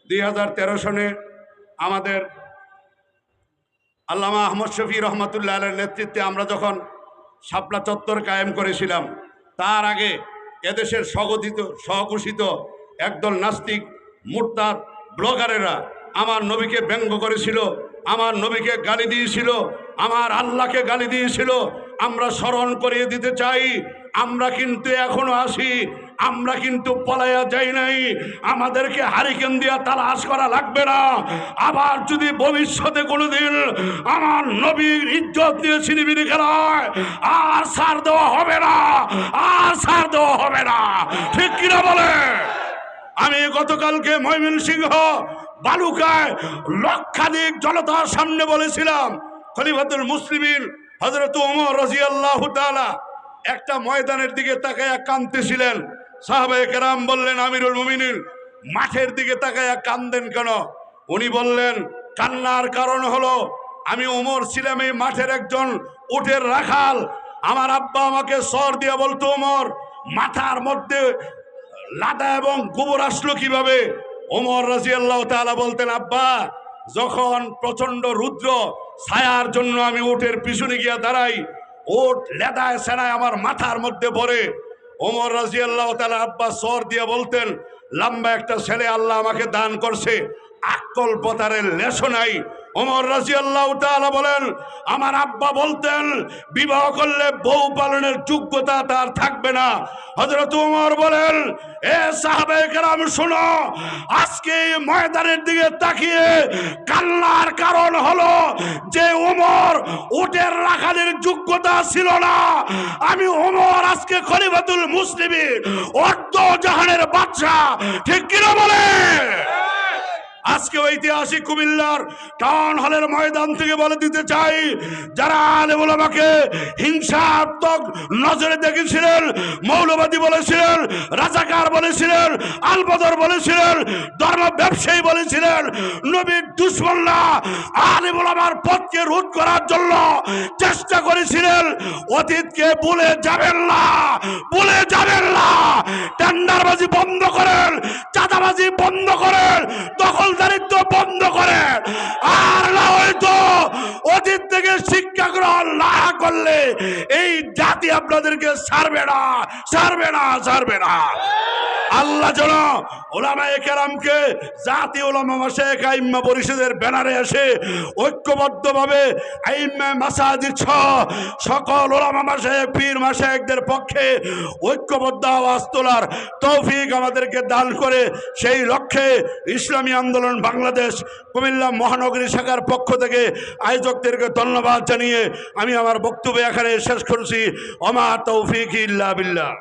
2013 সনে আমাদের আল্লামা আহমদ শফি রহমতুল্লাহ আলাইহির নেতৃত্বে আমরা যখন শাপলা চত্বর কায়েম করেছিলাম, তার আগে এদেশের স্বঘোষিত একদল নাস্তিক মুরতাদ ব্লগারেরা আমার নবীকে ব্যঙ্গ করেছিল, আমার নবীকে গালি দিয়েছিল, আমার আল্লাহকে গালি দিয়েছিল। আমরা স্মরণ করিয়ে দিতে চাই, আমরা কিন্তু এখনো আসি, আমরা কিন্তু পলাইয়া যাই নাই। আমাদেরকে হারিকেন দিয়া তালাশ করা লাগবে না। আবার যদি ভবিষ্যতে কোনোদিন আমার নবীর ইজ্জত দিয়ে ছিনিমিনি খেলায়, আর ছাড় দেওয়া হবে না, আর ছাড় দেওয়া হবে না। ঠিক কিনা বলে? আমি গতকালকে ময়মনসিংহ বালুকায় লক্ষাধিক জনতার সামনে বলেছিলাম, খলিফাতুল মুসলিমিন হযরত ওমর রাদিয়াল্লাহু তাআলা একটা ময়দানের দিকে তাকায়া কাঁদতেছিলেন। সাহাবায়ে কেরাম বললেন, আমিরুল মুমিনিন মাঠের দিকে তাকায়া কাঁদেন কেন? উনি বললেন, কান্নার কারণ হলো আমি ওমর ছিলাম এই মাঠের একজন উটের রাখাল। আমার আব্বা আমাকে সর দিয়ে বলতো, ওমর মাথার মধ্যে লাদা এবং গোবর আসলো কিভাবে? ওমর রাদিয়াল্লাহু তাআলা বলতেন, আব্বা যখন প্রচন্ড রুদ্র ছায়ার জন্য আমি উটের পিছনে গিয়া দাঁড়াই, উট লেদায় সেনায় আমার মাথার মধ্যে পড়ে। ওমর রাদিয়াল্লাহু তাআলা আব্বা সর দিয়ে বলতেন, লম্বা একটা ছেলে আল্লাহ আমাকে দান করছে, আকল পতারের লেশও নাই। ওমর রাদিয়াল্লাহু তাআলা বলেন, আমার আব্বা বলতেন বিবাহ করলে বউ পালনের যোগ্যতা তার থাকবে না। হযরত ওমর বলেন, এ সাহাবায়ে কেরাম শোনো, আজকে ময়দানের দিকে তাকিয়ে কান্নার কারণ হলো যে ওমর উটের রাখালের যোগ্যতা ছিল না। আমি ওমর আজকে খলিফাতুল মুসলিমিন, অর্ধ জাহানের বাদশা। ঠিক কিনা বলে? আজকে ঐতিহাসিক কুমিল্লার টাউন হলের ময়দান থেকে বলে দিতে চাই, যারা আলেম ওলামাকে হিংসাত্মক নজরে দেখেছিলেন, মৌলবাদী বলেছিলেন, রাজাকার বলেছিলেন, আলবদর বলেছিলেন, ধর্ম ব্যবসায়ী বলেছিলেন, নবীর দুশমনরা আলেম ওলামার পথকে রোধ করার জন্য চেষ্টা করেছিলেন, অতীতকে ভুলে যাবেন না, ভুলে যাবেন না। টেন্ডারবাজি বন্ধ করেন, চাঁদাবাজি বন্ধ করেন, দখলদারিত্ব বন্ধ করেন। আর না হয়তো অতীত থেকে শিক্ষা গ্রহণ না করলে এই জাতি আপনাদেরকে ছাড়বে না, ছাড়বে না, ছাড়বে না। আল্লাহ যেন ওলামায়ে কেরামকে জাতীয় ওলামা মাশায়েখ আইম্মা পরিষদের ব্যানারে এসে ঐক্যবদ্ধভাবে আইম্মা মাসাজিদ সহ সকল ওলামা মাশায়েখ পীর মাশায়েখদের পক্ষে ঐক্যবদ্ধ আওয়াজ তোলার তৌফিক আমাদেরকে দান করে, সেই লক্ষ্যে ইসলামী আন্দোলন বাংলাদেশ কুমিল্লা মহানগরী শাখার পক্ষ থেকে আয়োজকদেরকে ধন্যবাদ জানিয়ে আমি আমার বক্তব্য এখানে শেষ করছি। ওমা তৌফিক ইল্লা বিল্লাহ।